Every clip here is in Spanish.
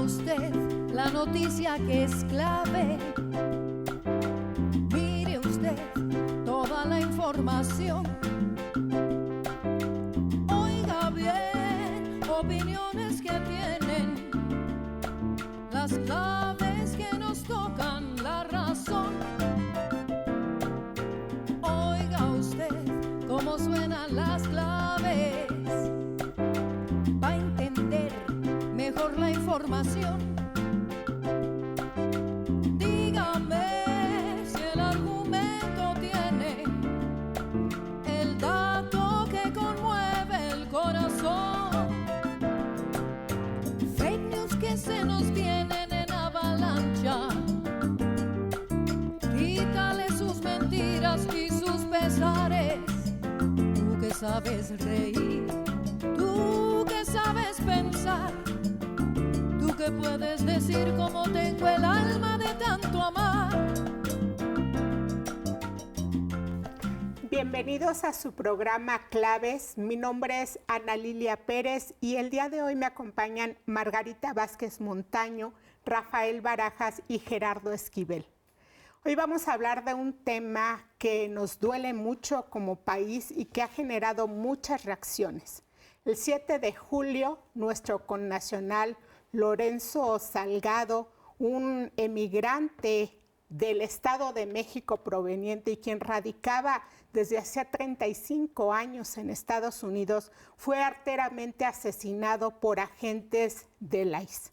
usted la noticia que es clave. Mire usted toda la información. Oiga bien, opiniones que tienen las claves que nos tocan la razón. Oiga usted cómo suenan las claves para entender mejor la información. Dígame si el argumento tiene el dato que conmueve el corazón. Fake news que se nos vienen en avalancha. Quítale sus mentiras y sus pesares. Tú que sabes reír, tú que sabes pensar, tú que puedes decir cómo tengo el alma de tanto amar. Bienvenidos a su programa Claves. Mi nombre es Ana Lilia Pérez y el día de hoy me acompañan Margarita Vázquez Montaño, Rafael Barajas y Gerardo Esquivel. Hoy vamos a hablar de un tema que nos duele mucho como país y que ha generado muchas reacciones. El 7 de julio, nuestro connacional Lorenzo Salgado, un emigrante del Estado de México proveniente y quien radicaba desde hacía 35 años en Estados Unidos, fue arteramente asesinado por agentes del ICE.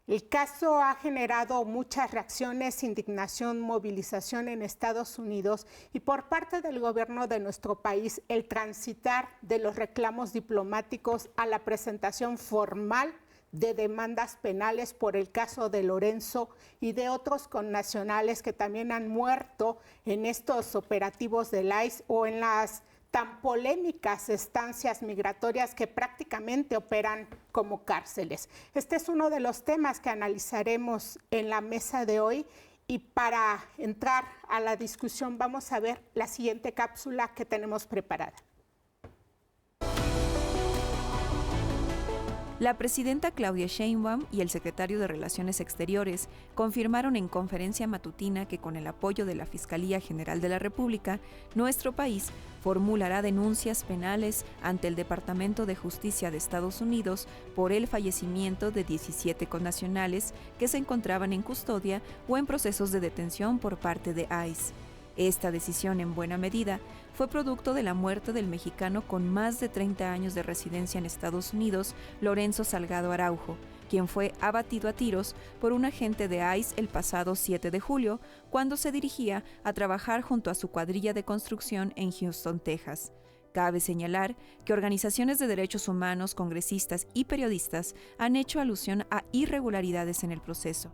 El caso ha generado muchas reacciones, indignación, movilización en Estados Unidos y por parte del gobierno de nuestro país el transitar de los reclamos diplomáticos a la presentación formal de demandas penales por el caso de Lorenzo y de otros connacionales que también han muerto en estos operativos del ICE o en las tan polémicas estancias migratorias que prácticamente operan como cárceles. Este es uno de los temas que analizaremos en la mesa de hoy y para entrar a la discusión vamos a ver la siguiente cápsula que tenemos preparada. La presidenta Claudia Sheinbaum y el secretario de Relaciones Exteriores confirmaron en conferencia matutina que con el apoyo de la Fiscalía General de la República, nuestro país formulará denuncias penales ante el Departamento de Justicia de Estados Unidos por el fallecimiento de 17 connacionales que se encontraban en custodia o en procesos de detención por parte de ICE. Esta decisión, en buena medida, fue producto de la muerte del mexicano con más de 30 años de residencia en Estados Unidos, Lorenzo Salgado Araujo, quien fue abatido a tiros por un agente de ICE el pasado 7 de julio, cuando se dirigía a trabajar junto a su cuadrilla de construcción en Houston, Texas. Cabe señalar que organizaciones de derechos humanos, congresistas y periodistas han hecho alusión a irregularidades en el proceso.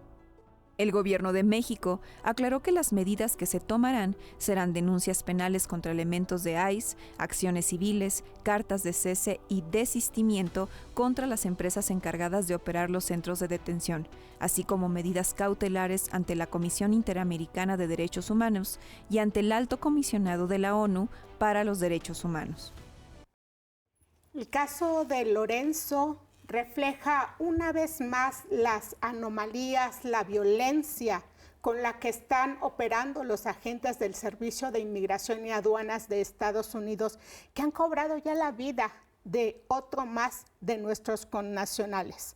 El gobierno de México aclaró que las medidas que se tomarán serán denuncias penales contra elementos de ICE, acciones civiles, cartas de cese y desistimiento contra las empresas encargadas de operar los centros de detención, así como medidas cautelares ante la Comisión Interamericana de Derechos Humanos y ante el Alto Comisionado de la ONU para los Derechos Humanos. El caso de Lorenzo refleja una vez más las anomalías, la violencia con la que están operando los agentes del Servicio de Inmigración y Aduanas de Estados Unidos, que han cobrado ya la vida de otro más de nuestros connacionales.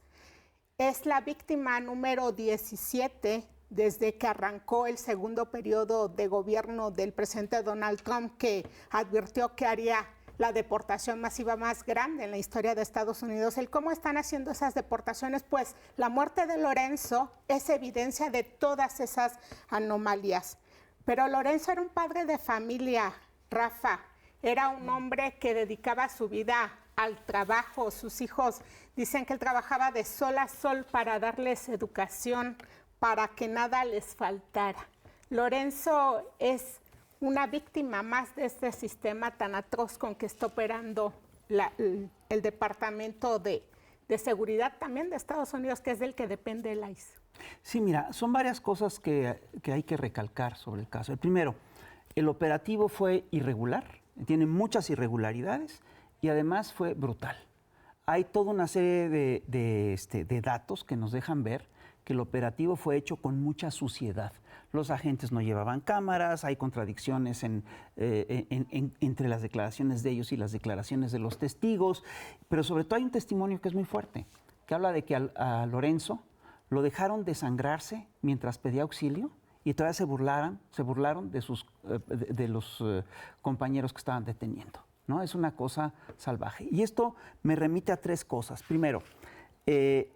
Es la víctima número 17 desde que arrancó el segundo periodo de gobierno del presidente Donald Trump, que advirtió que haría la deportación masiva más grande en la historia de Estados Unidos. El cómo están haciendo esas deportaciones, pues la muerte de Lorenzo es evidencia de todas esas anomalías. Pero Lorenzo era un padre de familia, Rafa, era un hombre que dedicaba su vida al trabajo. Sus hijos dicen que él trabajaba de sol a sol para darles educación, para que nada les faltara. Lorenzo es una víctima más de este sistema tan atroz con que está operando el Departamento de Seguridad también de Estados Unidos, que es del que depende el ICE. Sí, mira, son varias cosas que hay que recalcar sobre el caso. El primero, el operativo fue irregular, tiene muchas irregularidades y además fue brutal. hay toda una serie de datos que nos dejan ver que el operativo fue hecho con mucha suciedad. Los agentes no llevaban cámaras, hay contradicciones entre las declaraciones de ellos y las declaraciones de los testigos, pero sobre todo hay un testimonio que es muy fuerte, que habla de que a Lorenzo lo dejaron desangrarse mientras pedía auxilio y todavía se burlaron de los compañeros que estaban deteniendo, ¿no? Es una cosa salvaje. Y esto me remite a 3 cosas. Primero,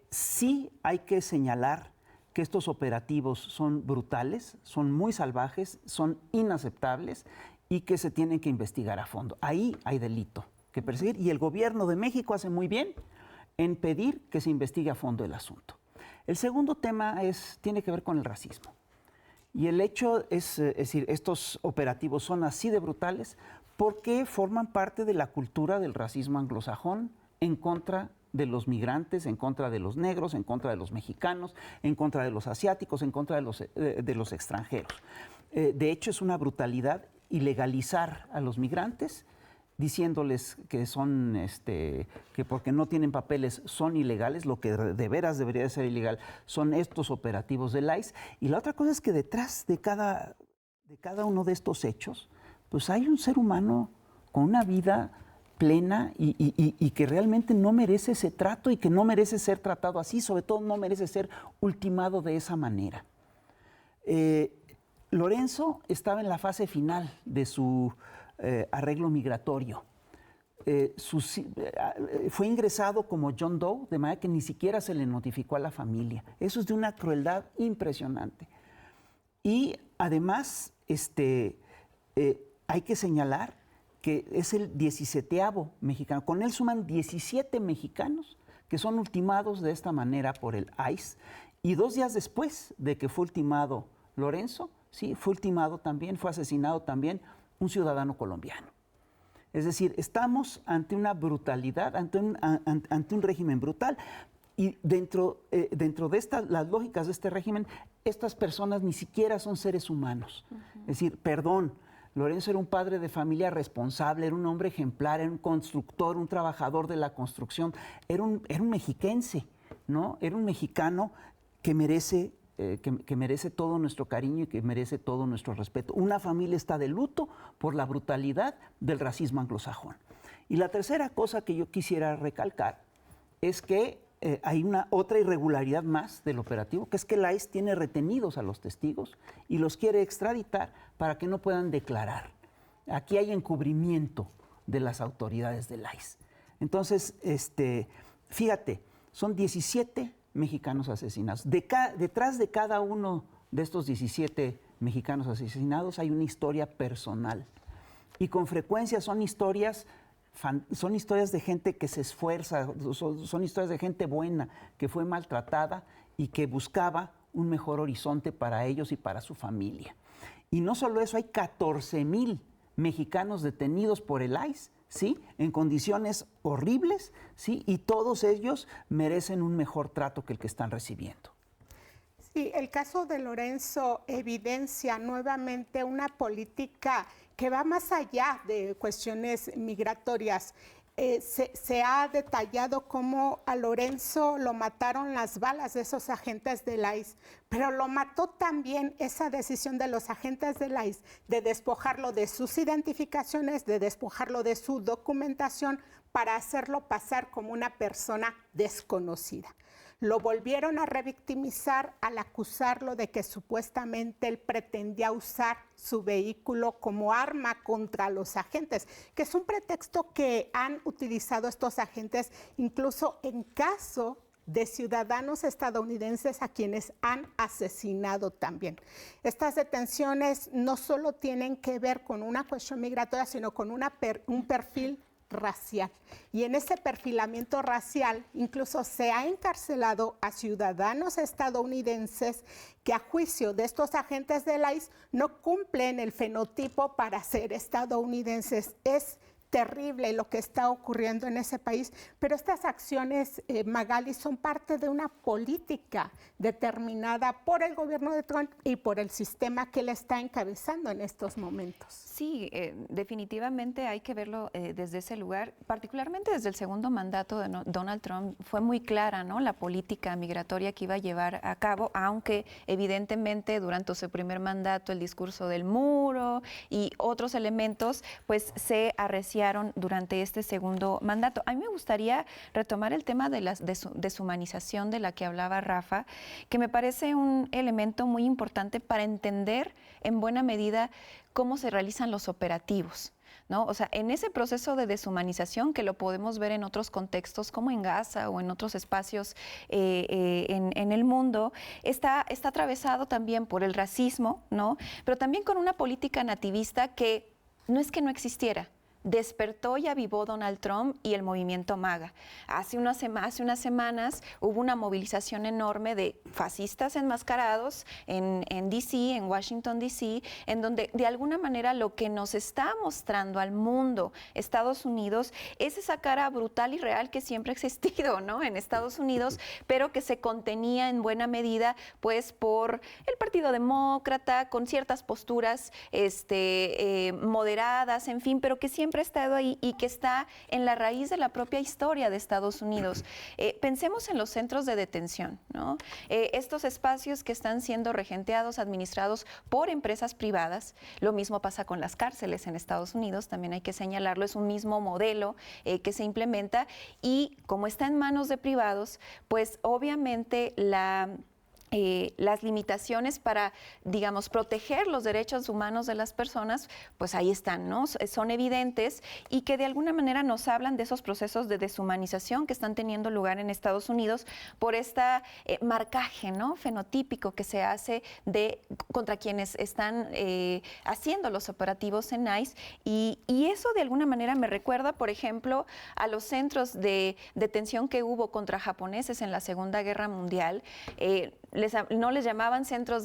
sí hay que señalar que estos operativos son brutales, son muy salvajes, son inaceptables y que se tienen que investigar a fondo. Ahí hay delito que perseguir y el gobierno de México hace muy bien en pedir que se investigue a fondo el asunto. El segundo tema tiene que ver con el racismo. Y el hecho es decir, estos operativos son así de brutales porque forman parte de la cultura del racismo anglosajón en contra de los migrantes, en contra de los negros, en contra de los mexicanos, en contra de los asiáticos, en contra de los extranjeros. De hecho, es una brutalidad ilegalizar a los migrantes, diciéndoles que son, que porque no tienen papeles son ilegales, lo que de veras debería de ser ilegal son estos operativos del ICE. Y la otra cosa es que detrás de cada uno de estos hechos, pues hay un ser humano con una vida plena y que realmente no merece ese trato y que no merece ser tratado así, sobre todo no merece ser ultimado de esa manera. Lorenzo estaba en la fase final de su arreglo migratorio. Fue ingresado como John Doe, de manera que ni siquiera se le notificó a la familia. Eso es de una crueldad impresionante. Y además, hay que señalar que es el 17º mexicano. Con él suman 17 mexicanos que son ultimados de esta manera por el ICE. Y 2 días después de que fue ultimado Lorenzo, sí, fue asesinado también un ciudadano colombiano. Es decir, estamos ante una brutalidad, ante un régimen brutal. Y dentro de las lógicas de este régimen, estas personas ni siquiera son seres humanos. Es decir, perdón, Lorenzo era un padre de familia responsable, era un hombre ejemplar, era un constructor, un trabajador de la construcción, era un mexiquense, ¿no? Era un mexicano que merece todo nuestro cariño y que merece todo nuestro respeto. Una familia está de luto por la brutalidad del racismo anglosajón. Y la tercera cosa que yo quisiera recalcar es que hay otra irregularidad más del operativo, que es que el ICE tiene retenidos a los testigos y los quiere extraditar para que no puedan declarar. Aquí hay encubrimiento de las autoridades del ICE. Entonces, fíjate, son 17 mexicanos asesinados. Detrás de cada uno de estos 17 mexicanos asesinados hay una historia personal. Y con frecuencia son historias de gente que se esfuerza, son historias de gente buena, que fue maltratada y que buscaba un mejor horizonte para ellos y para su familia. Y no solo eso, hay 14,000 mexicanos detenidos por el ICE, ¿sí? En condiciones horribles, ¿sí? Y todos ellos merecen un mejor trato que el que están recibiendo. Sí, el caso de Lorenzo evidencia nuevamente una política que va más allá de cuestiones migratorias. Se ha detallado cómo a Lorenzo lo mataron las balas de esos agentes del ICE, pero lo mató también esa decisión de los agentes del ICE de despojarlo de sus identificaciones, de despojarlo de su documentación para hacerlo pasar como una persona desconocida. Lo volvieron a revictimizar al acusarlo de que supuestamente él pretendía usar su vehículo como arma contra los agentes, que es un pretexto que han utilizado estos agentes incluso en caso de ciudadanos estadounidenses a quienes han asesinado también. Estas detenciones no solo tienen que ver con una cuestión migratoria, sino con un perfil racial. Y en ese perfilamiento racial incluso se ha encarcelado a ciudadanos estadounidenses que a juicio de estos agentes del ICE no cumplen el fenotipo para ser estadounidenses. Es terrible lo que está ocurriendo en ese país, pero estas acciones, Magali, son parte de una política determinada por el gobierno de Trump y por el sistema que él está encabezando en estos momentos. Sí, definitivamente hay que verlo desde ese lugar, particularmente desde el segundo mandato de Donald Trump. Fue muy clara, ¿no?, la política migratoria que iba a llevar a cabo, aunque evidentemente durante su primer mandato el discurso del muro y otros elementos pues se arreciaron durante este segundo mandato. A mí me gustaría retomar el tema de la deshumanización de la que hablaba Rafa, que me parece un elemento muy importante para entender en buena medida cómo se realizan los operativos, ¿no? O sea, en ese proceso de deshumanización, que lo podemos ver en otros contextos como en Gaza o en otros espacios en el mundo, está atravesado también por el racismo, ¿no?, pero también con una política nativista que no es que no existiera. Despertó y avivó Donald Trump y el movimiento MAGA. Hace unas semanas hubo una movilización enorme de fascistas enmascarados en D.C., en Washington, D.C., en donde de alguna manera lo que nos está mostrando al mundo Estados Unidos es esa cara brutal y real que siempre ha existido, ¿no?, en Estados Unidos, pero que se contenía en buena medida pues por el Partido Demócrata, con ciertas posturas moderadas, en fin, pero que siempre ha estado ahí y que está en la raíz de la propia historia de Estados Unidos. Pensemos en los centros de detención, ¿no? Estos espacios que están siendo regenteados, administrados por empresas privadas. Lo mismo pasa con las cárceles en Estados Unidos, también hay que señalarlo, es un mismo modelo que se implementa, y como está en manos de privados, pues obviamente las limitaciones para, digamos, proteger los derechos humanos de las personas, pues ahí están, ¿no? Son evidentes y que de alguna manera nos hablan de esos procesos de deshumanización que están teniendo lugar en Estados Unidos por este marcaje, ¿no?, fenotípico que se hace contra quienes están haciendo los operativos en ICE, y eso de alguna manera me recuerda, por ejemplo, a los centros de detención que hubo contra japoneses en la Segunda Guerra Mundial. No les llamaban centros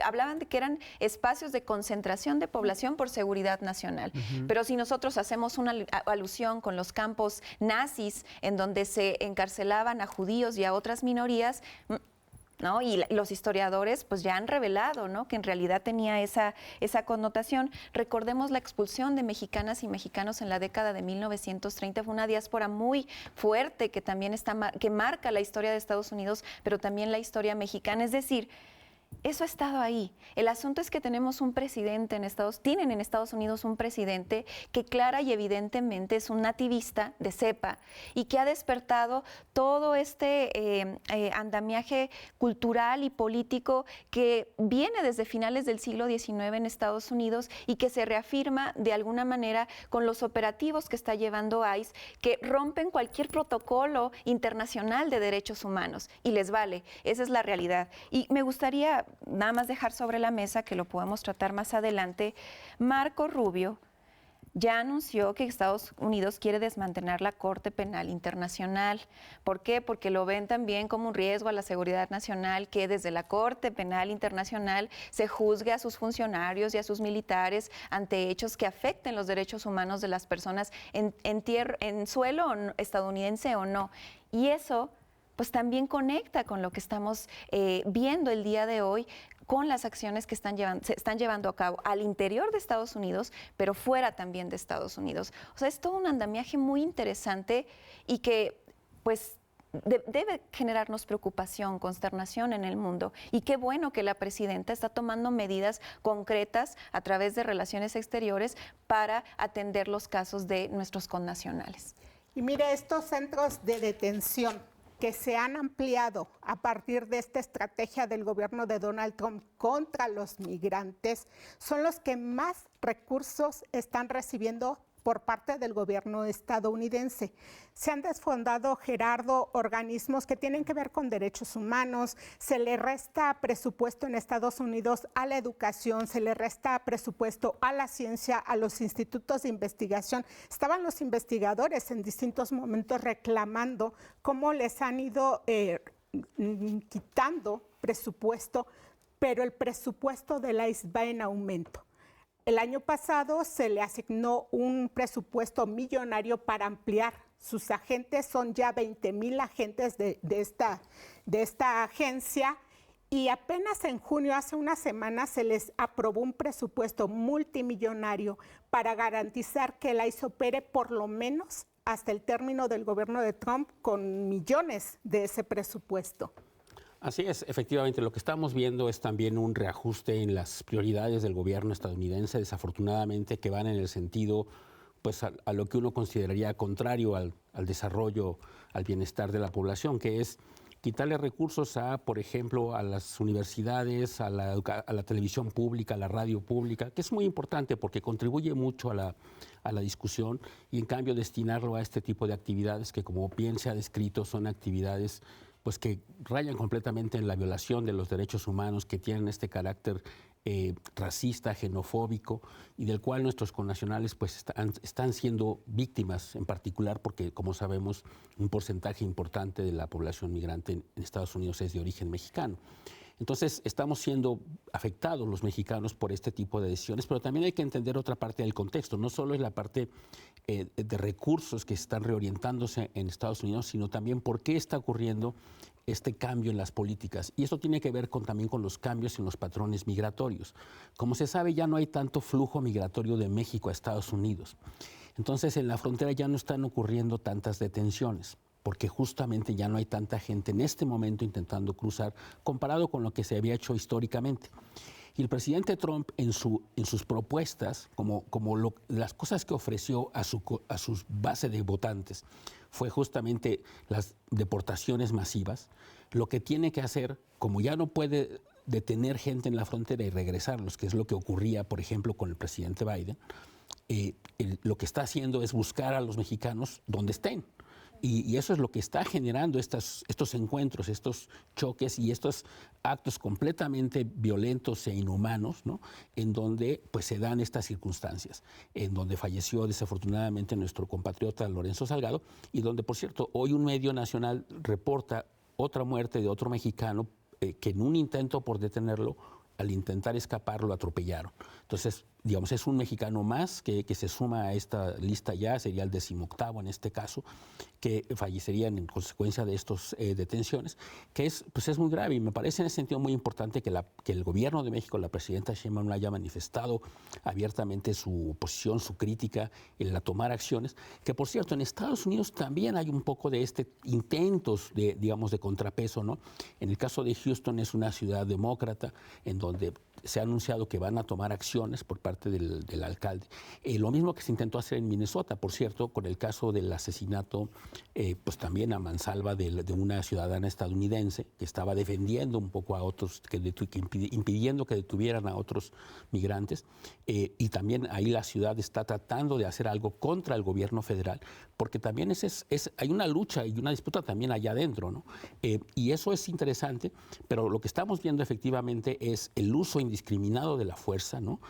hablaban de que eran espacios de concentración de población por seguridad nacional. Pero si nosotros hacemos una alusión con los campos nazis en donde se encarcelaban a judíos y a otras minorías, ¿no?, y los historiadores pues ya han revelado, ¿no?, que en realidad tenía esa connotación. Recordemos la expulsión de mexicanas y mexicanos en la década de 1930, fue una diáspora muy fuerte que también que marca la historia de Estados Unidos, pero también la historia mexicana. Es decir, eso ha estado ahí. El asunto es que tenemos un presidente tienen en Estados Unidos un presidente que clara y evidentemente es un nativista de cepa y que ha despertado todo este andamiaje cultural y político que viene desde finales del siglo XIX en Estados Unidos y que se reafirma de alguna manera con los operativos que está llevando ICE, que rompen cualquier protocolo internacional de derechos humanos y les vale. Esa es la realidad. Y me gustaría nada más dejar sobre la mesa, que lo podemos tratar más adelante. Marco Rubio ya anunció que Estados Unidos quiere desmantelar la Corte Penal Internacional. ¿Por qué? Porque lo ven también como un riesgo a la seguridad nacional, que desde la Corte Penal Internacional se juzgue a sus funcionarios y a sus militares ante hechos que afecten los derechos humanos de las personas en suelo estadounidense o no. Y eso pues también conecta con lo que estamos viendo el día de hoy, con las acciones que se están llevando a cabo al interior de Estados Unidos, pero fuera también de Estados Unidos. O sea, es todo un andamiaje muy interesante y que pues debe generarnos preocupación, consternación en el mundo. Y qué bueno que la presidenta está tomando medidas concretas a través de relaciones exteriores para atender los casos de nuestros connacionales. Y mire, estos centros de detención que se han ampliado a partir de esta estrategia del gobierno de Donald Trump contra los migrantes, son los que más recursos están recibiendo por parte del gobierno estadounidense. Se han desfondado, Gerardo, organismos que tienen que ver con derechos humanos, se le resta presupuesto en Estados Unidos a la educación, se le resta presupuesto a la ciencia, a los institutos de investigación. Estaban los investigadores en distintos momentos reclamando cómo les han ido quitando presupuesto, pero el presupuesto del ICE va en aumento. El año pasado se le asignó un presupuesto millonario para ampliar sus agentes. Son ya 20,000 agentes de esta agencia. Y apenas en junio, hace una semana, se les aprobó un presupuesto multimillonario para garantizar que el ICE opere por lo menos hasta el término del gobierno de Trump con millones de ese presupuesto. Así es, efectivamente, lo que estamos viendo es también un reajuste en las prioridades del gobierno estadounidense, desafortunadamente, que van en el sentido pues, a lo que uno consideraría contrario al desarrollo, al bienestar de la población, que es quitarle recursos por ejemplo, a las universidades, a la televisión pública, a la radio pública, que es muy importante porque contribuye mucho a la discusión, y en cambio destinarlo a este tipo de actividades que, como bien se ha descrito, son actividades pues, que rayan completamente en la violación de los derechos humanos, que tienen este carácter racista, xenofóbico, y del cual nuestros connacionales pues, están siendo víctimas, en particular porque, como sabemos, un porcentaje importante de la población migrante en Estados Unidos es de origen mexicano. Entonces, estamos siendo afectados los mexicanos por este tipo de decisiones, pero también hay que entender otra parte del contexto. No solo es la parte de recursos que están reorientándose en Estados Unidos, sino también por qué está ocurriendo este cambio en las políticas. Y eso tiene que ver también con los cambios en los patrones migratorios. Como se sabe, ya no hay tanto flujo migratorio de México a Estados Unidos. Entonces, en la frontera ya no están ocurriendo tantas detenciones, porque justamente ya no hay tanta gente en este momento intentando cruzar, comparado con lo que se había hecho históricamente. Y el presidente Trump, en sus propuestas, las cosas que ofreció a su base de votantes, fue justamente las deportaciones masivas. Lo que tiene que hacer, como ya no puede detener gente en la frontera y regresarlos, que es lo que ocurría, por ejemplo, con el presidente Biden, lo que está haciendo es buscar a los mexicanos donde estén. Y eso es lo que está generando estos encuentros, estos choques y estos actos completamente violentos e inhumanos, ¿no? En donde pues, se dan estas circunstancias, en donde falleció desafortunadamente nuestro compatriota Lorenzo Salgado, y donde, por cierto, hoy un medio nacional reporta otra muerte de otro mexicano que en un intento por detenerlo, al intentar escapar, lo atropellaron. Entonces, digamos, es un mexicano más que se suma a esta lista ya, sería el 18º en este caso, que fallecerían en consecuencia de estas detenciones, que es muy grave, y me parece en ese sentido muy importante que el gobierno de México, la presidenta Sheinbaum, haya manifestado abiertamente su oposición, su crítica, en la tomar acciones, que por cierto en Estados Unidos también hay un poco de intentos de contrapeso, ¿no? En el caso de Houston es una ciudad demócrata en donde se ha anunciado que van a tomar acciones por parte del alcalde. Lo mismo que se intentó hacer en Minnesota, por cierto, con el caso del asesinato, pues también a mansalva de una ciudadana estadounidense que estaba defendiendo un poco a otros, impidiendo que detuvieran a otros migrantes. Y también ahí la ciudad está tratando de hacer algo contra el gobierno federal, porque también hay una lucha y una disputa también allá adentro, ¿no? Y eso es interesante, pero lo que estamos viendo efectivamente es el uso indiscriminado de la fuerza, ¿no?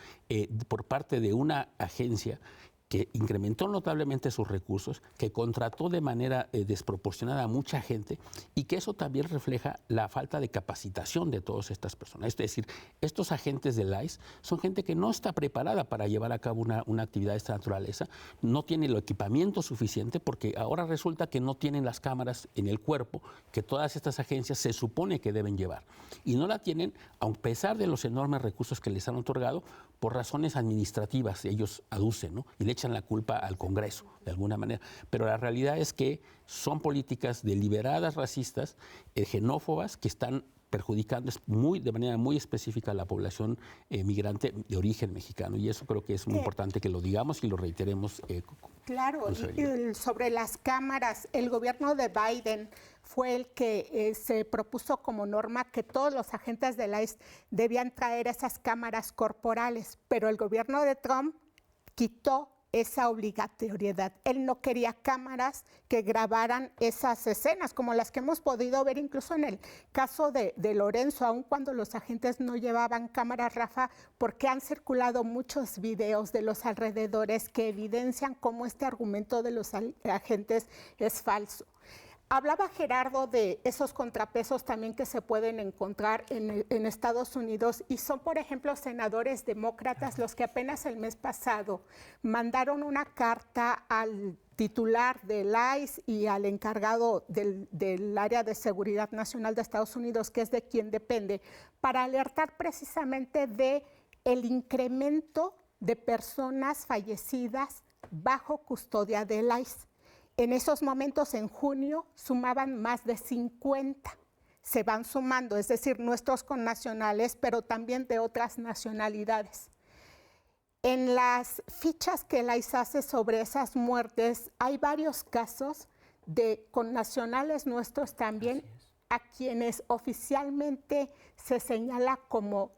Por parte de una agencia que incrementó notablemente sus recursos, que contrató de manera desproporcionada a mucha gente, y que eso también refleja la falta de capacitación de todas estas personas. Es decir, estos agentes del ICE son gente que no está preparada para llevar a cabo una actividad de esta naturaleza, no tiene el equipamiento suficiente, porque ahora resulta que no tienen las cámaras en el cuerpo que todas estas agencias se supone que deben llevar. Y no la tienen, a pesar de los enormes recursos que les han otorgado, por razones administrativas, ellos aducen, ¿no? Y le echan la culpa al Congreso, de alguna manera. Pero la realidad es que son políticas deliberadas racistas, xenófobas, que están perjudicando de manera muy específica a la población migrante de origen mexicano. Y eso creo que es muy importante que lo digamos y lo reiteremos. Claro, y sobre las cámaras, el gobierno de Biden fue el que se propuso como norma que todos los agentes del ICE debían traer esas cámaras corporales, pero el gobierno de Trump quitó esa obligatoriedad. Él no quería cámaras que grabaran esas escenas, como las que hemos podido ver incluso en el caso de Lorenzo, aun cuando los agentes no llevaban cámaras, Rafa, porque han circulado muchos videos de los alrededores que evidencian cómo este argumento de los agentes es falso. Hablaba Gerardo de esos contrapesos también que se pueden encontrar en Estados Unidos y son, por ejemplo, senadores demócratas los que apenas el mes pasado mandaron una carta al titular del ICE y al encargado del área de seguridad nacional de Estados Unidos, que es de quien depende, para alertar precisamente de el incremento de personas fallecidas bajo custodia del ICE. En esos momentos, en junio, sumaban más de 50. Se van sumando, es decir, nuestros connacionales, pero también de otras nacionalidades. En las fichas que el ICE hace sobre esas muertes, hay varios casos de connacionales nuestros también, a quienes oficialmente se señala como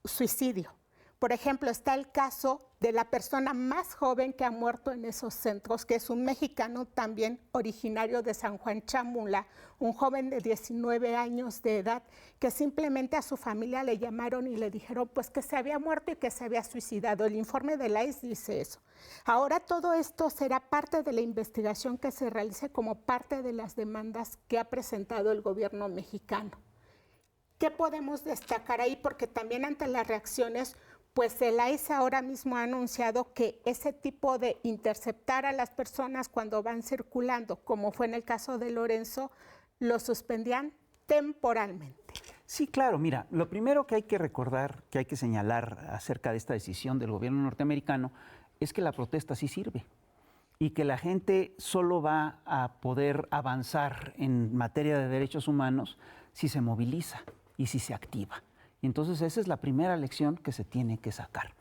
suicidio. Por ejemplo, está el caso de la persona más joven que ha muerto en esos centros, que es un mexicano también originario de San Juan Chamula, un joven de 19 años de edad, que simplemente a su familia le llamaron y le dijeron pues que se había muerto y que se había suicidado. El informe de la ICE dice eso. Ahora todo esto será parte de la investigación que se realice como parte de las demandas que ha presentado el gobierno mexicano. ¿Qué podemos destacar ahí? Porque también ante las reacciones, pues el ICE ahora mismo ha anunciado que ese tipo de interceptar a las personas cuando van circulando, como fue en el caso de Lorenzo, lo suspendían temporalmente. Sí, claro, mira, lo primero que hay que recordar, que hay que señalar acerca de esta decisión del gobierno norteamericano, es que la protesta sí sirve y que la gente solo va a poder avanzar en materia de derechos humanos si se moviliza y si se activa. Y entonces esa es la primera lección que se tiene que sacar.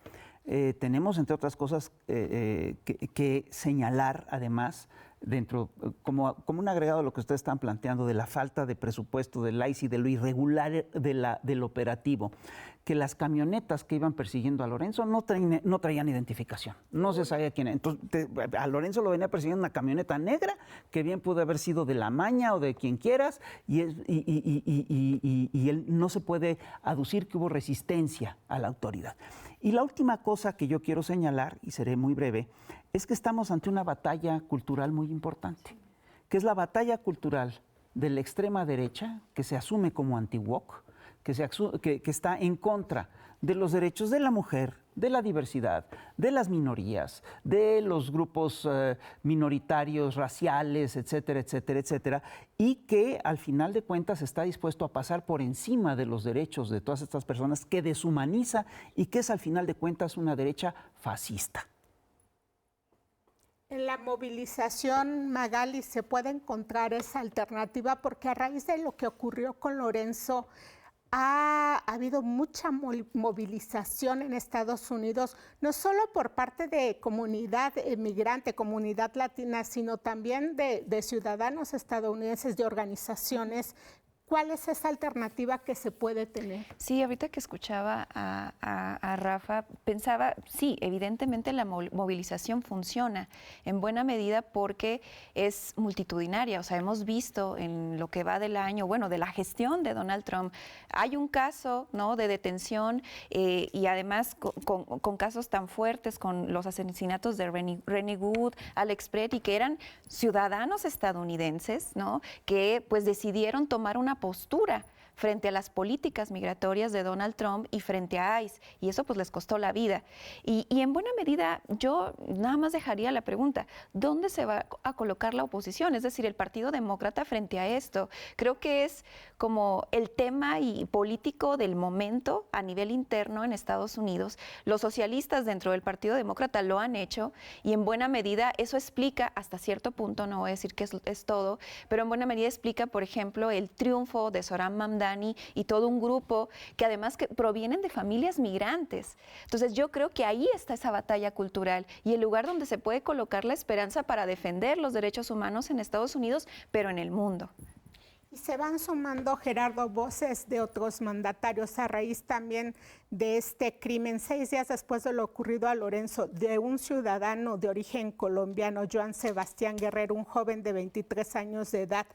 Tenemos, entre otras cosas, que señalar, además, como un agregado a lo que ustedes están planteando de la falta de presupuesto del ICE y de lo irregular del operativo, que las camionetas que iban persiguiendo a Lorenzo no traían identificación, no se sabía quién era. Entonces, a Lorenzo lo venía persiguiendo una camioneta negra, que bien pudo haber sido de La Maña o de quien quieras, y él no se puede aducir que hubo resistencia a la autoridad. Y la última cosa que yo quiero señalar, y seré muy breve, es que estamos ante una batalla cultural muy importante, que es la batalla cultural de la extrema derecha, que se asume como anti-woke, que está en contra de los derechos de la mujer, de la diversidad, de las minorías, de los grupos minoritarios, raciales, etcétera, etcétera, etcétera, y que al final de cuentas está dispuesto a pasar por encima de los derechos de todas estas personas, que deshumaniza y que es al final de cuentas una derecha fascista. En la movilización, Magali, se puede encontrar esa alternativa porque a raíz de lo que ocurrió con Lorenzo, ha habido mucha movilización en Estados Unidos, no solo por parte de comunidad migrante, comunidad latina, sino también de ciudadanos estadounidenses, de organizaciones. ¿Cuál es esa alternativa que se puede tener? Sí, ahorita que escuchaba a Rafa, pensaba, sí, evidentemente la movilización funciona en buena medida porque es multitudinaria. O sea, hemos visto en lo que va del año, bueno, de la gestión de Donald Trump, hay un caso, ¿no?, de detención y además con casos tan fuertes, con los asesinatos de Rennie Wood, Alex Preddy, que eran ciudadanos estadounidenses, ¿no?, que pues decidieron tomar una postura frente a las políticas migratorias de Donald Trump y frente a ICE, y eso pues les costó la vida. Y en buena medida yo nada más dejaría la pregunta, ¿dónde se va a colocar la oposición? Es decir, el Partido Demócrata frente a esto. Creo que es como el tema y político del momento a nivel interno en Estados Unidos. Los socialistas dentro del Partido Demócrata lo han hecho y en buena medida eso explica, hasta cierto punto, no voy a decir que es todo, pero en buena medida explica, por ejemplo, el triunfo de Zohran Mamdani y todo un grupo que además que provienen de familias migrantes. Entonces yo creo que ahí está esa batalla cultural y el lugar donde se puede colocar la esperanza para defender los derechos humanos en Estados Unidos, pero en el mundo. Y se van sumando, Gerardo, voces de otros mandatarios a raíz también de este crimen, 6 días después de lo ocurrido a Lorenzo, de un ciudadano de origen colombiano, Joan Sebastián Guerrero, un joven de 23 años de edad.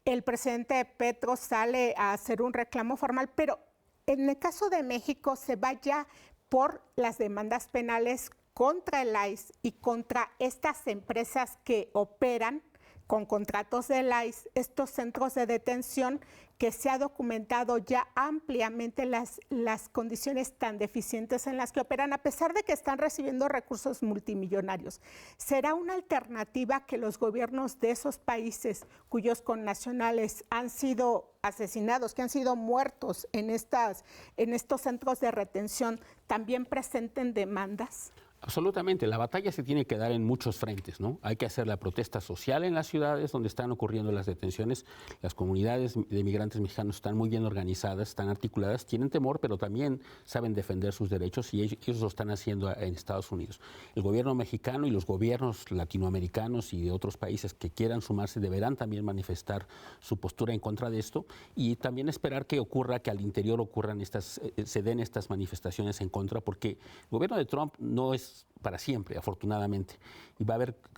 El presidente Petro sale a hacer un reclamo formal, pero en el caso de México se va ya por las demandas penales contra el ICE y contra estas empresas que operan con contratos del ICE estos centros de detención que se ha documentado ya ampliamente las condiciones tan deficientes en las que operan, a pesar de que están recibiendo recursos multimillonarios. ¿Será una alternativa que los gobiernos de esos países cuyos connacionales han sido asesinados, que han sido muertos en estos centros de retención, también presenten demandas? Absolutamente, la batalla se tiene que dar en muchos frentes, ¿no? Hay que hacer la protesta social en las ciudades donde están ocurriendo las detenciones. Las comunidades de migrantes mexicanos están muy bien organizadas, están articuladas, tienen temor, pero también saben defender sus derechos y ellos lo están haciendo en Estados Unidos. El gobierno mexicano y los gobiernos latinoamericanos y de otros países que quieran sumarse deberán también manifestar su postura en contra de esto y también esperar que ocurra, que al interior ocurran se den estas manifestaciones en contra, porque el gobierno de Trump no es para siempre, afortunadamente, y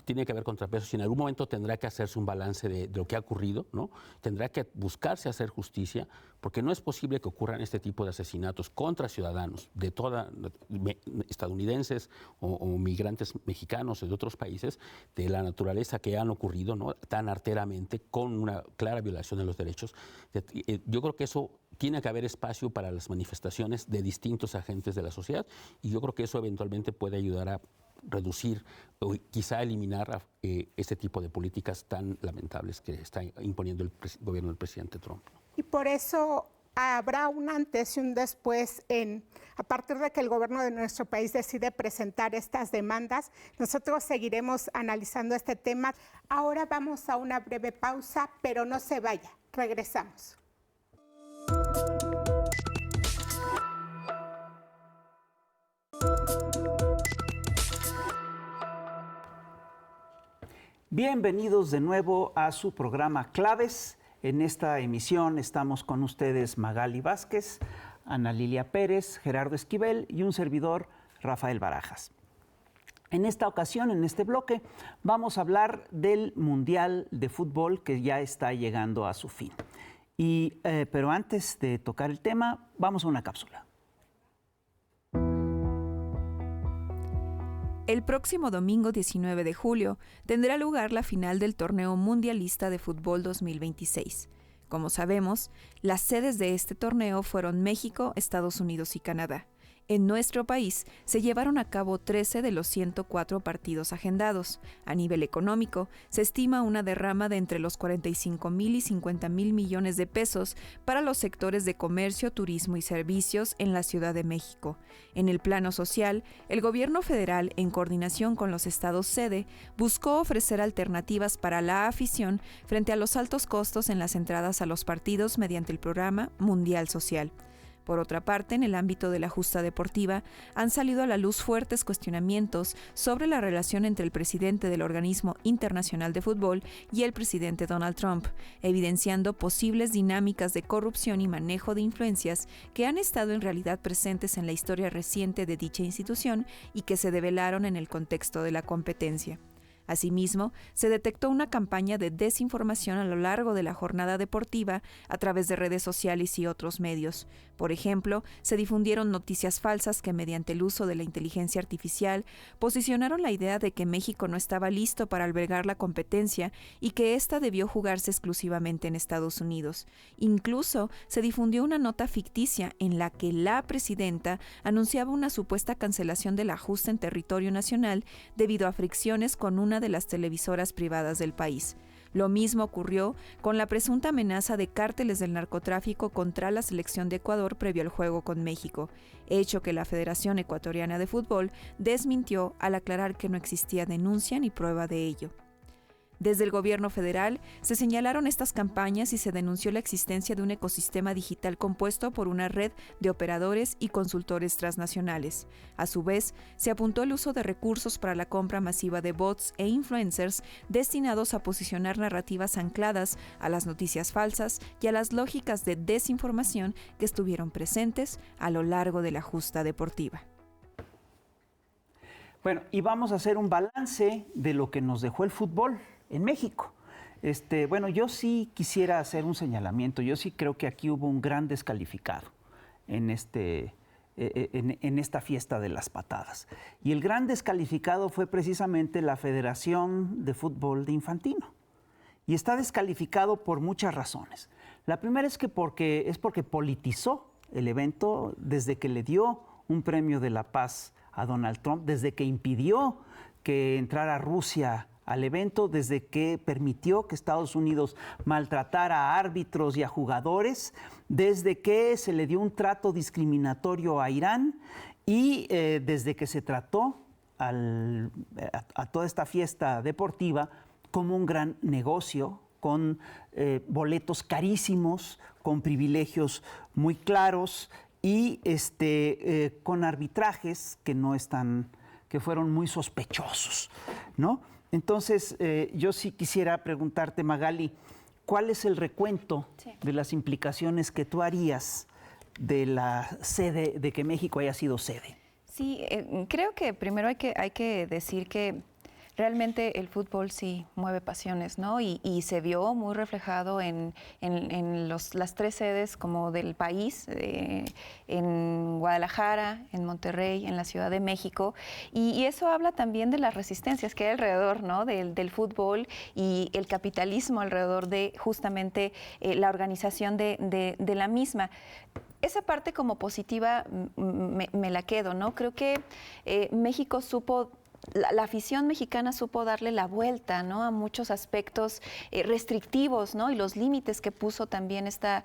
tiene que haber contrapesos y en algún momento tendrá que hacerse un balance de lo que ha ocurrido, ¿no? Tendrá que buscarse hacer justicia, porque no es posible que ocurran este tipo de asesinatos contra ciudadanos de estadounidenses o migrantes mexicanos de otros países, de la naturaleza que han ocurrido, ¿no? Tan arteramente, con una clara violación de los derechos. Yo creo que eso tiene que haber espacio para las manifestaciones de distintos agentes de la sociedad y yo creo que eso eventualmente puede ayudar a reducir o quizá eliminar este tipo de políticas tan lamentables que está imponiendo el gobierno del presidente Trump. Y por eso habrá un antes y un después a partir de que el gobierno de nuestro país decide presentar estas demandas. Nosotros seguiremos analizando este tema. Ahora vamos a una breve pausa, pero no se vaya, regresamos. Bienvenidos de nuevo a su programa Claves. En esta emisión estamos con ustedes Magali Vázquez, Ana Lilia Pérez, Gerardo Esquivel y un servidor, Rafael Barajas. En esta ocasión, en este bloque, vamos a hablar del Mundial de Fútbol que ya está llegando a su fin. Pero antes de tocar el tema, vamos a una cápsula. El próximo domingo 19 de julio tendrá lugar la final del Torneo Mundialista de Fútbol 2026. Como sabemos, las sedes de este torneo fueron México, Estados Unidos y Canadá. En nuestro país se llevaron a cabo 13 de los 104 partidos agendados. A nivel económico, se estima una derrama de entre los 45,000 y 50,000 millones de pesos para los sectores de comercio, turismo y servicios en la Ciudad de México. En el plano social, el gobierno federal, en coordinación con los estados sede, buscó ofrecer alternativas para la afición frente a los altos costos en las entradas a los partidos mediante el programa Mundial Social. Por otra parte, en el ámbito de la justa deportiva, han salido a la luz fuertes cuestionamientos sobre la relación entre el presidente del Organismo Internacional de Fútbol y el presidente Donald Trump, evidenciando posibles dinámicas de corrupción y manejo de influencias que han estado en realidad presentes en la historia reciente de dicha institución y que se develaron en el contexto de la competencia. Asimismo, se detectó una campaña de desinformación a lo largo de la jornada deportiva a través de redes sociales y otros medios. Por ejemplo, se difundieron noticias falsas que, mediante el uso de la inteligencia artificial, posicionaron la idea de que México no estaba listo para albergar la competencia y que ésta debió jugarse exclusivamente en Estados Unidos. Incluso se difundió una nota ficticia en la que la presidenta anunciaba una supuesta cancelación de la justa en territorio nacional debido a fricciones con una de las televisoras privadas del país. Lo mismo ocurrió con la presunta amenaza de cárteles del narcotráfico contra la selección de Ecuador previo al juego con México, hecho que la Federación Ecuatoriana de Fútbol desmintió al aclarar que no existía denuncia ni prueba de ello. Desde el gobierno federal se señalaron estas campañas y se denunció la existencia de un ecosistema digital compuesto por una red de operadores y consultores transnacionales. A su vez, se apuntó el uso de recursos para la compra masiva de bots e influencers destinados a posicionar narrativas ancladas a las noticias falsas y a las lógicas de desinformación que estuvieron presentes a lo largo de la justa deportiva. Bueno, y vamos a hacer un balance de lo que nos dejó el fútbol en México. Bueno, yo sí quisiera hacer un señalamiento. Yo sí creo que aquí hubo un gran descalificado en esta fiesta de las patadas. Y el gran descalificado fue precisamente la Federación de Fútbol de Infantino. y está descalificado por muchas razones. La primera es que porque politizó el evento desde que le dio un premio de la paz a Donald Trump, desde que impidió que entrara Rusia al evento, desde que permitió que Estados Unidos maltratara a árbitros y a jugadores, desde que se le dio un trato discriminatorio a Irán y desde que se trató a toda esta fiesta deportiva como un gran negocio, con boletos carísimos, con privilegios muy claros y con arbitrajes que fueron muy sospechosos, ¿no? Entonces, yo sí quisiera preguntarte, Magali, ¿cuál es el recuento de las implicaciones que tú harías de la sede, de que México haya sido sede? Sí, creo que primero hay que decir que realmente el fútbol sí mueve pasiones, ¿no? Y se vio muy reflejado en las tres sedes como del país, en Guadalajara, en Monterrey, en la Ciudad de México. Y eso habla también de las resistencias que hay alrededor, ¿no? del fútbol y el capitalismo alrededor de justamente la organización de la misma. Esa parte como positiva me la quedo, ¿no? Creo que México supo... La afición mexicana supo darle la vuelta, ¿no? A muchos aspectos restrictivos, ¿no? Y los límites que puso también esta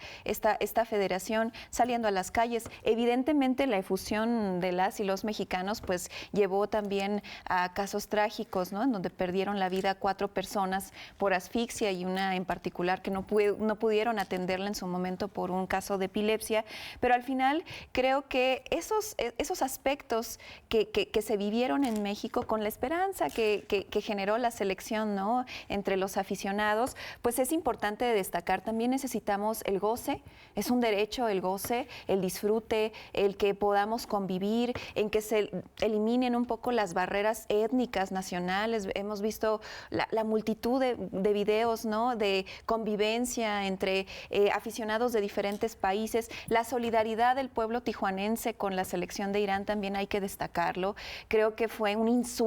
federación saliendo a las calles. Evidentemente la efusión de las y los mexicanos pues llevó también a casos trágicos, ¿no? En donde perdieron la vida 4 personas por asfixia y una en particular que no pudieron atenderla en su momento por un caso de epilepsia. Pero al final creo que esos aspectos que se vivieron en México con la esperanza que generó la selección, ¿no? Entre los aficionados, pues es importante destacar. También necesitamos el goce, es un derecho el goce, el disfrute, el que podamos convivir, en que se eliminen un poco las barreras étnicas, nacionales. Hemos visto la multitud de videos, ¿no? De convivencia entre aficionados de diferentes países. La solidaridad del pueblo tijuanense con la selección de Irán también hay que destacarlo. Creo que fue un insulto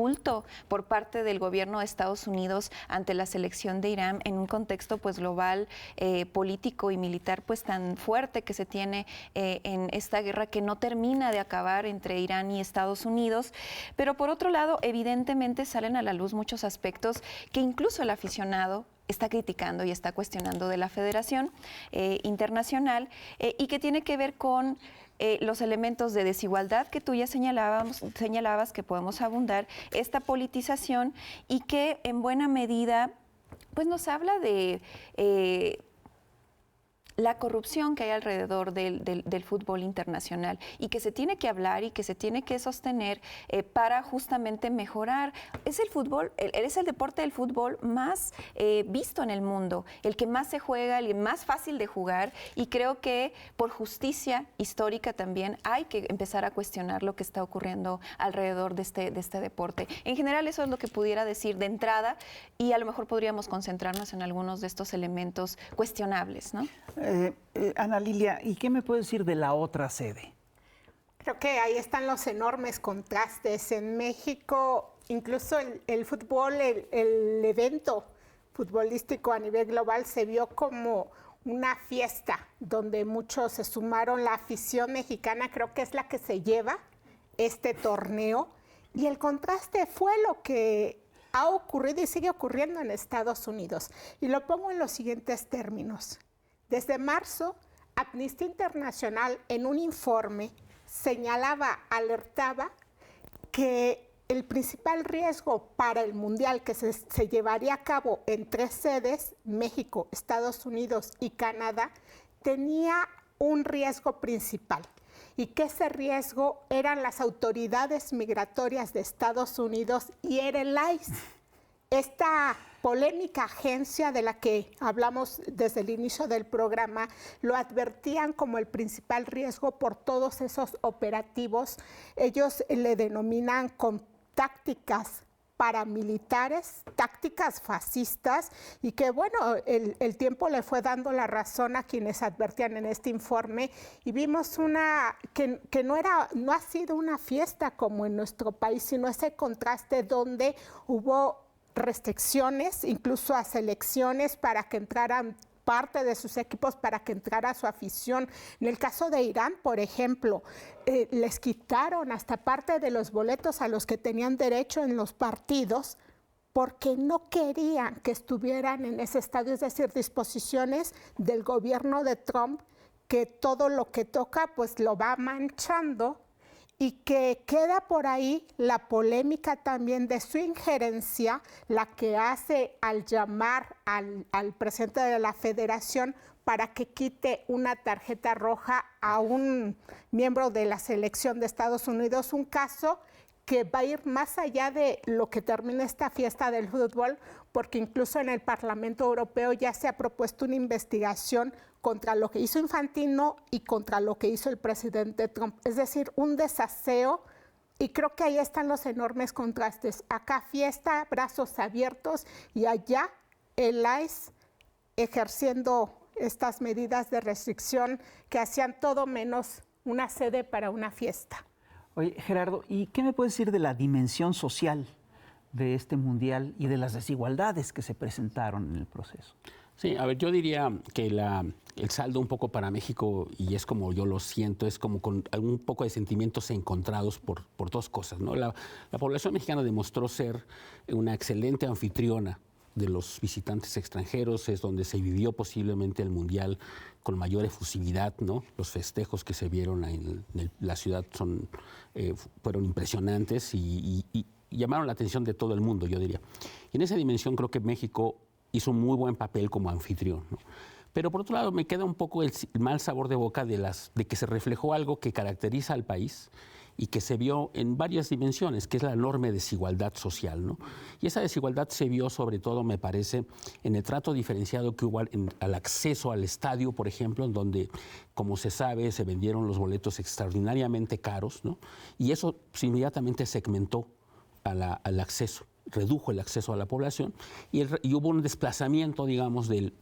por parte del gobierno de Estados Unidos ante la selección de Irán en un contexto pues global, político y militar pues tan fuerte que se tiene en esta guerra que no termina de acabar entre Irán y Estados Unidos. Pero por otro lado, evidentemente salen a la luz muchos aspectos que incluso el aficionado está criticando y está cuestionando de la Federación Internacional y que tiene que ver con los elementos de desigualdad que tú ya señalabas que podemos abundar, esta politización y que en buena medida pues nos habla de la corrupción que hay alrededor del fútbol internacional y que se tiene que hablar y que se tiene que sostener para justamente mejorar. Es el deporte del fútbol más visto en el mundo, el que más se juega, el más fácil de jugar, y creo que por justicia histórica también hay que empezar a cuestionar lo que está ocurriendo alrededor de este deporte. En general eso es lo que pudiera decir de entrada y a lo mejor podríamos concentrarnos en algunos de estos elementos cuestionables, ¿no? Ana Lilia, ¿y qué me puedes decir de la otra sede? Creo que ahí están los enormes contrastes. En México, incluso el fútbol, el evento futbolístico a nivel global se vio como una fiesta donde muchos se sumaron. La afición mexicana creo que es la que se lleva este torneo, y el contraste fue lo que ha ocurrido y sigue ocurriendo en Estados Unidos. Y lo pongo en los siguientes términos. Desde marzo, Amnistía Internacional en un informe alertaba que el principal riesgo para el Mundial que se llevaría a cabo en 3 sedes, México, Estados Unidos y Canadá, tenía un riesgo principal, y que ese riesgo eran las autoridades migratorias de Estados Unidos y era el ICE. Esta polémica agencia de la que hablamos desde el inicio del programa lo advertían como el principal riesgo por todos esos operativos. Ellos le denominan con tácticas paramilitares, tácticas fascistas, y que bueno, el tiempo le fue dando la razón a quienes advertían en este informe, y vimos que no ha sido una fiesta como en nuestro país, sino ese contraste donde hubo restricciones, incluso a selecciones para que entraran parte de sus equipos, para que entrara su afición. En el caso de Irán, por ejemplo, les quitaron hasta parte de los boletos a los que tenían derecho en los partidos porque no querían que estuvieran en ese estadio, es decir, disposiciones del gobierno de Trump que todo lo que toca pues lo va manchando, y que queda por ahí la polémica también de su injerencia, la que hace al llamar al presidente de la federación para que quite una tarjeta roja a un miembro de la selección de Estados Unidos, un caso que va a ir más allá de lo que termina esta fiesta del fútbol, porque incluso en el Parlamento Europeo ya se ha propuesto una investigación contra lo que hizo Infantino y contra lo que hizo el presidente Trump. Es decir, un desaseo, y creo que ahí están los enormes contrastes. Acá fiesta, brazos abiertos, y allá el ICE ejerciendo estas medidas de restricción que hacían todo menos una sede para una fiesta. Oye, Gerardo, ¿y qué me puedes decir de la dimensión social de este mundial y de las desigualdades que se presentaron en el proceso? Sí, a ver, yo diría que el saldo un poco para México, y es como yo lo siento, es como con un poco de sentimientos encontrados por dos cosas, ¿no? La población mexicana demostró ser una excelente anfitriona de los visitantes extranjeros, es donde se vivió posiblemente el Mundial con mayor efusividad, ¿no? Los festejos que se vieron en la ciudad fueron impresionantes y llamaron la atención de todo el mundo, yo diría. Y en esa dimensión creo que México hizo un muy buen papel como anfitrión, ¿no? Pero por otro lado me queda un poco el mal sabor de boca de que se reflejó algo que caracteriza al país y que se vio en varias dimensiones, que es la enorme desigualdad social, ¿no? Y esa desigualdad se vio sobre todo, me parece, en el trato diferenciado que hubo al acceso al estadio, por ejemplo, en donde, como se sabe, se vendieron los boletos extraordinariamente caros, ¿no? Y eso inmediatamente segmentó al acceso, redujo el acceso a la población y hubo un desplazamiento, digamos, del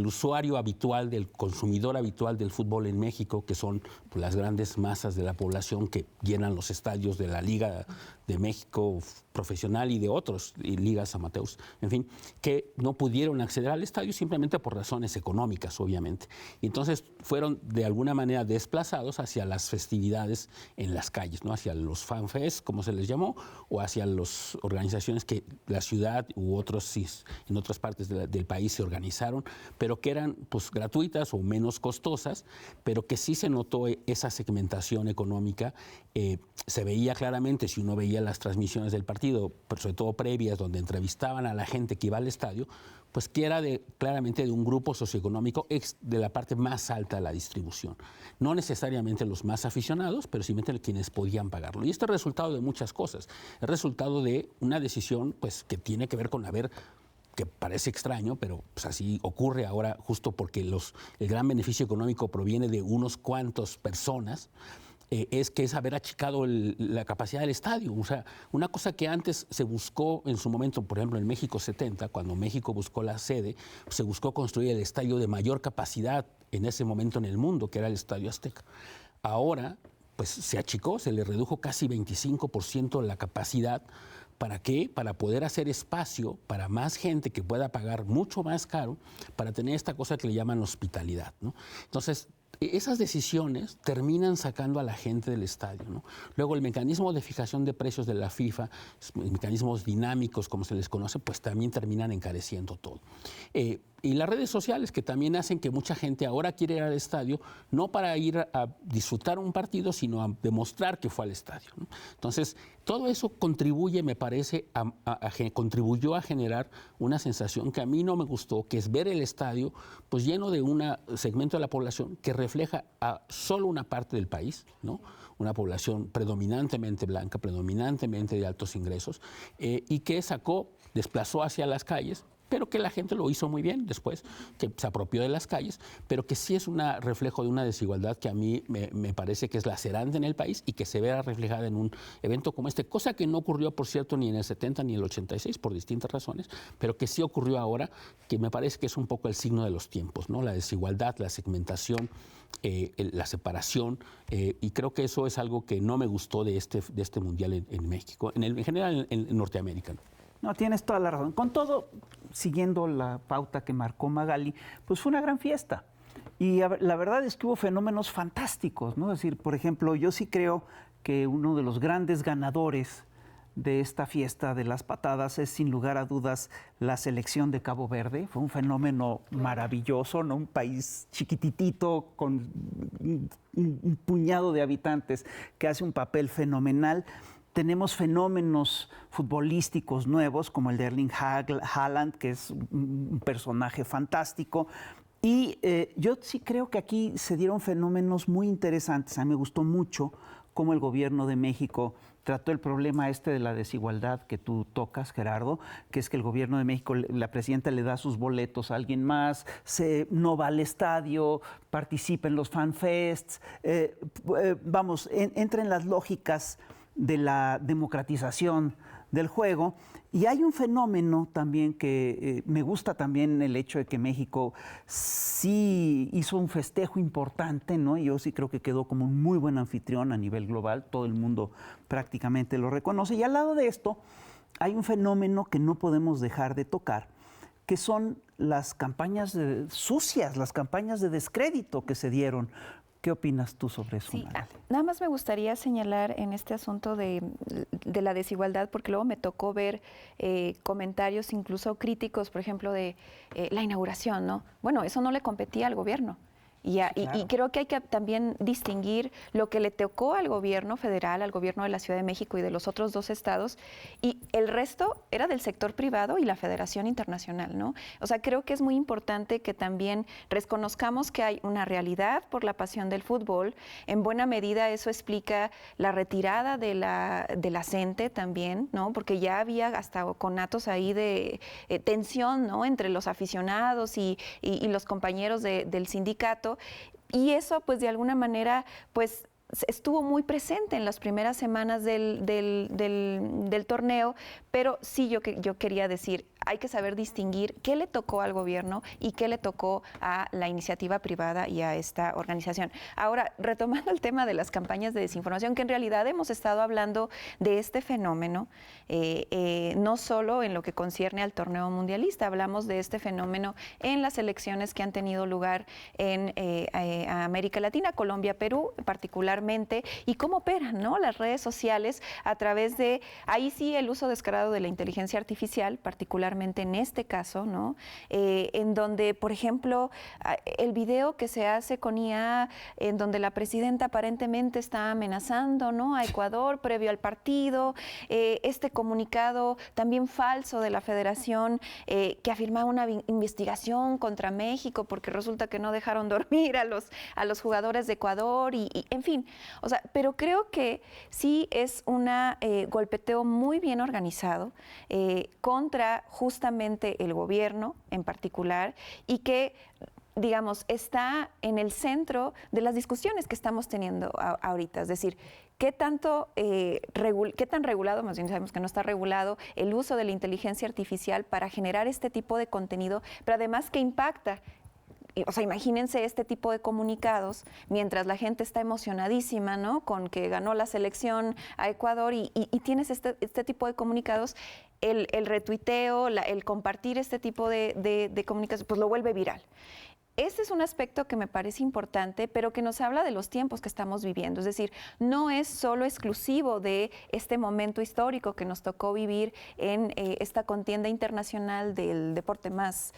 usuario habitual, del consumidor habitual del fútbol en México, que son pues, las grandes masas de la población que llenan los estadios de la Liga de México profesional y de otras ligas amateurs, en fin, que no pudieron acceder al estadio simplemente por razones económicas, obviamente. Y entonces fueron de alguna manera desplazados hacia las festividades en las calles, ¿no? Hacia los fanfests, como se les llamó, o hacia las organizaciones que la ciudad u otros en otras partes del país se organizaron, pero que eran pues gratuitas o menos costosas, pero que sí se notó esa segmentación económica. Se veía claramente, si uno veía las transmisiones del partido, pero sobre todo previas, donde entrevistaban a la gente que iba al estadio, pues que era claramente de un grupo socioeconómico de la parte más alta de la distribución. No necesariamente los más aficionados, pero simplemente quienes podían pagarlo. Y este es el resultado de muchas cosas. Es resultado de una decisión pues, que tiene que ver con que parece extraño, pero pues así ocurre ahora justo porque el gran beneficio económico proviene de unos cuantos personas, es haber achicado la capacidad del estadio. O sea, una cosa que antes se buscó en su momento, por ejemplo, en México 70, cuando México buscó la sede, se buscó construir el estadio de mayor capacidad en ese momento en el mundo, que era el Estadio Azteca. Ahora, pues se achicó, se le redujo casi 25% la capacidad. ¿Para qué? Para poder hacer espacio para más gente que pueda pagar mucho más caro para tener esta cosa que le llaman hospitalidad, ¿no? Entonces, esas decisiones terminan sacando a la gente del estadio, ¿no? Luego, el mecanismo de fijación de precios de la FIFA, mecanismos dinámicos, como se les conoce, pues también terminan encareciendo todo. Y las redes sociales, que también hacen que mucha gente ahora quiere ir al estadio, no para ir a disfrutar un partido, sino a demostrar que fue al estadio, ¿no? Entonces, todo eso contribuye, me parece, contribuyó a generar una sensación que a mí no me gustó, que es ver el estadio pues lleno de un segmento de la población que refleja a solo una parte del país, ¿no? Una población predominantemente blanca, predominantemente de altos ingresos, y que desplazó hacia las calles, pero que la gente lo hizo muy bien después, que se apropió de las calles, pero que sí es un reflejo de una desigualdad que a mí me parece que es lacerante en el país y que se verá reflejada en un evento como este, cosa que no ocurrió, por cierto, ni en el 70 ni en el 86, por distintas razones, pero que sí ocurrió ahora, que me parece que es un poco el signo de los tiempos, ¿no? La desigualdad, la segmentación, la separación, y creo que eso es algo que no me gustó de este Mundial en México, en general en Norteamérica, ¿no? No, tienes toda la razón. Con todo, siguiendo la pauta que marcó Magali, pues fue una gran fiesta. Y la verdad es que hubo fenómenos fantásticos, ¿no? Es decir, por ejemplo, yo sí creo que uno de los grandes ganadores de esta fiesta de las patadas es, sin lugar a dudas, la selección de Cabo Verde. Fue un fenómeno maravilloso, ¿no? Un país chiquititito con un puñado de habitantes que hace un papel fenomenal. Tenemos fenómenos futbolísticos nuevos, como el de Erling Haaland, que es un personaje fantástico. Y yo sí creo que aquí se dieron fenómenos muy interesantes. A mí me gustó mucho cómo el gobierno de México trató el problema de la desigualdad que tú tocas, Gerardo, que es que el gobierno de México, la presidenta le da sus boletos a alguien más, no va al estadio, participa en los fanfests, entra en las lógicas de la democratización del juego. Y hay un fenómeno también que me gusta también, el hecho de que México sí hizo un festejo importante, ¿no? Yo sí creo que quedó como un muy buen anfitrión a nivel global, todo el mundo prácticamente lo reconoce. Y al lado de esto hay un fenómeno que no podemos dejar de tocar, que son las campañas sucias, las campañas de descrédito que se dieron. ¿Qué opinas tú sobre eso, Sí, Magali? nada más me gustaría señalar en este asunto de la desigualdad, porque luego me tocó ver comentarios incluso críticos, por ejemplo, de la inauguración, ¿no? Bueno, eso no le competía al gobierno. Y creo que hay que también distinguir lo que le tocó al gobierno federal, al gobierno de la Ciudad de México y de los otros 2 estados, y el resto era del sector privado y la Federación Internacional, ¿no? O sea, creo que es muy importante que también reconozcamos que hay una realidad por la pasión del fútbol. En buena medida eso explica la retirada de la CENTE también, ¿no? Porque ya había hasta conatos ahí de tensión, ¿no? Entre los aficionados y los compañeros del sindicato. Y eso, pues, de alguna manera, pues, estuvo muy presente en las primeras semanas del torneo, pero sí yo quería decir, hay que saber distinguir qué le tocó al gobierno y qué le tocó a la iniciativa privada y a esta organización. Ahora, retomando el tema de las campañas de desinformación, que en realidad hemos estado hablando de este fenómeno, no solo en lo que concierne al torneo mundialista, hablamos de este fenómeno en las elecciones que han tenido lugar en América Latina, Colombia, Perú particularmente, y cómo operan, ¿no?, las redes sociales a través de, ahí sí, el uso descarado de la inteligencia artificial, particularmente en este caso, ¿no? En donde, por ejemplo, el video que se hace con IA, en donde la presidenta aparentemente está amenazando, ¿no?, a Ecuador previo al partido, este comunicado también falso de la Federación que afirmaba una investigación contra México porque resulta que no dejaron dormir a los jugadores de Ecuador y en fin, o sea, pero creo que sí es un golpeteo muy bien organizado contra justamente el gobierno en particular y que, digamos, está en el centro de las discusiones que estamos teniendo ahorita. Es decir, ¿qué tan regulado, más bien sabemos que no está regulado, el uso de la inteligencia artificial para generar este tipo de contenido, pero además que impacta? O sea, imagínense este tipo de comunicados mientras la gente está emocionadísima, ¿no?, con que ganó la selección a Ecuador y tienes este tipo de comunicados, el retuiteo, el compartir este tipo de comunicados, pues lo vuelve viral. Este es un aspecto que me parece importante, pero que nos habla de los tiempos que estamos viviendo. Es decir, no es solo exclusivo de este momento histórico que nos tocó vivir en esta contienda internacional del deporte más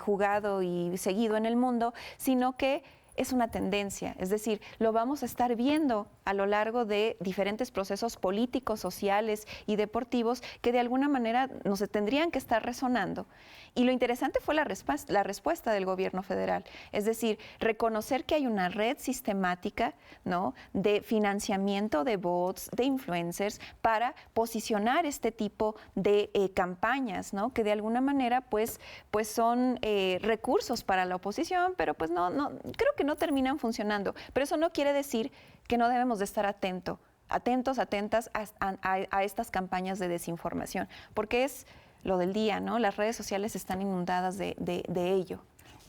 jugado y seguido en el mundo, sino que es una tendencia, es decir, lo vamos a estar viendo a lo largo de diferentes procesos políticos, sociales y deportivos que de alguna manera nos tendrían que estar resonando. Y lo interesante fue la respuesta del gobierno federal, es decir, reconocer que hay una red sistemática, ¿no?, de financiamiento de bots, de influencers, para posicionar este tipo de campañas, ¿no?, que de alguna manera pues son recursos para la oposición, pero pues no creo que no terminan funcionando. Pero eso no quiere decir que no debemos de estar atentas a estas campañas de desinformación, porque es lo del día, ¿no? Las redes sociales están inundadas de ello.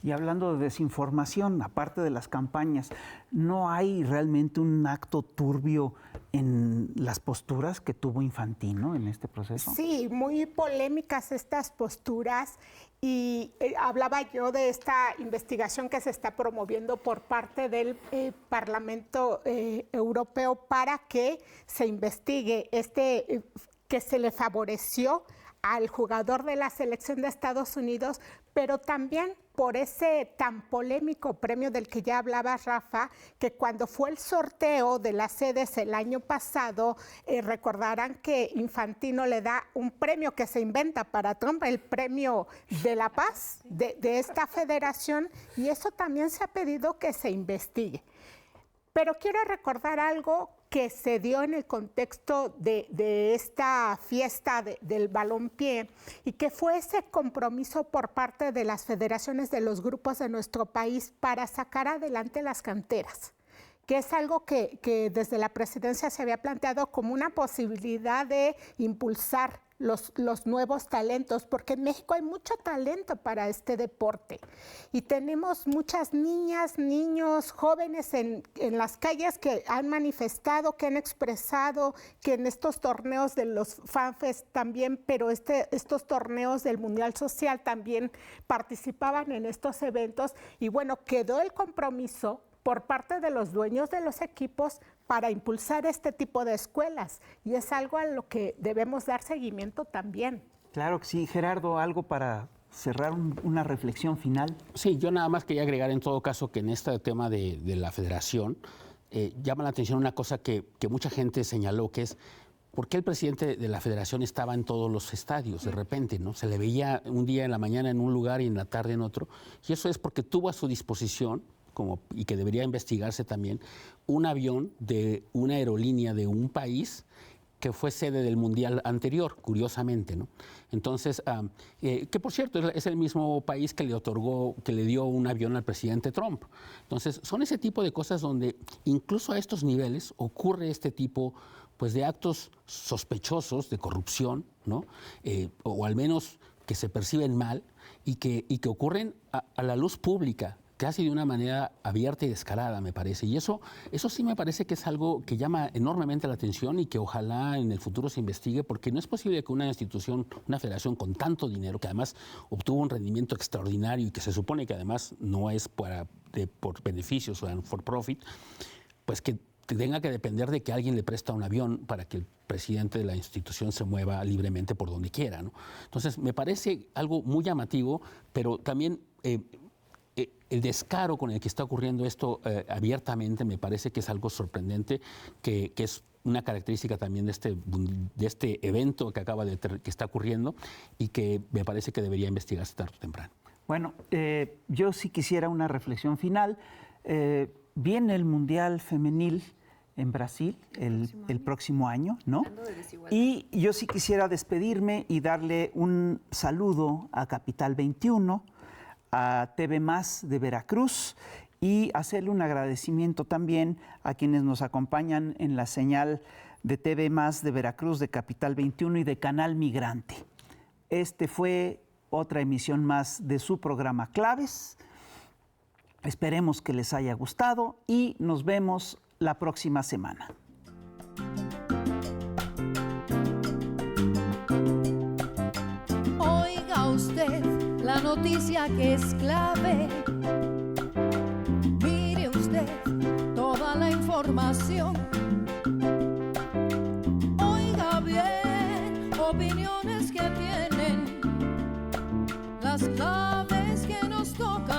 Y hablando de desinformación, aparte de las campañas, ¿no hay realmente un acto turbio en las posturas que tuvo Infantino en este proceso? Sí, muy polémicas estas posturas y hablaba yo de esta investigación que se está promoviendo por parte del Parlamento Europeo para que se investigue que se le favoreció al jugador de la selección de Estados Unidos, pero también por ese tan polémico premio del que ya hablaba Rafa, que cuando fue el sorteo de las sedes el año pasado, recordarán que Infantino le da un premio que se inventa para Trump, el premio de la paz de esta federación, y eso también se ha pedido que se investigue. Pero quiero recordar algo que se dio en el contexto de esta fiesta del balompié y que fue ese compromiso por parte de las federaciones de los grupos de nuestro país para sacar adelante las canteras, que es algo que desde la presidencia se había planteado como una posibilidad de impulsar los nuevos talentos, porque en México hay mucho talento para este deporte y tenemos muchas niñas, niños, jóvenes en las calles que han manifestado, que han expresado que en estos torneos de los FanFest también, pero estos torneos del Mundial Social también participaban en estos eventos y bueno, quedó el compromiso por parte de los dueños de los equipos para impulsar este tipo de escuelas y es algo a lo que debemos dar seguimiento también. Claro que sí. Gerardo, ¿algo para cerrar una reflexión final? Sí, yo nada más quería agregar en todo caso que en este tema de la federación llama la atención una cosa que mucha gente señaló, que es ¿por qué el presidente de la federación estaba en todos los estadios de repente, ¿no? Se le veía un día en la mañana en un lugar y en la tarde en otro, y eso es porque tuvo a su disposición y que debería investigarse también, un avión de una aerolínea de un país que fue sede del Mundial anterior, curiosamente, ¿no? Entonces, que por cierto, es el mismo país que le dio un avión al presidente Trump. Entonces, son ese tipo de cosas donde incluso a estos niveles ocurre este tipo pues, de actos sospechosos de corrupción, ¿no? O al menos que se perciben mal y que ocurren a la luz pública, casi de una manera abierta y descarada, me parece. Y eso sí me parece que es algo que llama enormemente la atención y que ojalá en el futuro se investigue, porque no es posible que una institución, una federación con tanto dinero, que además obtuvo un rendimiento extraordinario y que se supone que además no es por beneficios o for profit, pues que tenga que depender de que alguien le presta un avión para que el presidente de la institución se mueva libremente por donde quiera, ¿no? Entonces, me parece algo muy llamativo, pero también el descaro con el que está ocurriendo esto abiertamente me parece que es algo sorprendente, que es una característica también de este evento que que está ocurriendo y que me parece que debería investigarse tarde o temprano. Bueno, yo sí quisiera una reflexión final. Viene el Mundial Femenil en Brasil el próximo año, ¿no? Y yo sí quisiera despedirme y darle un saludo a Capital 21, a TV Más de Veracruz y hacerle un agradecimiento también a quienes nos acompañan en la señal de TV Más de Veracruz, de Capital 21 y de Canal Migrante. Este fue otra emisión más de su programa Claves. Esperemos que les haya gustado y nos vemos la próxima semana. Oiga usted la noticia que es clave. Mire usted toda la información. Oiga bien, opiniones que tienen las claves que nos tocan.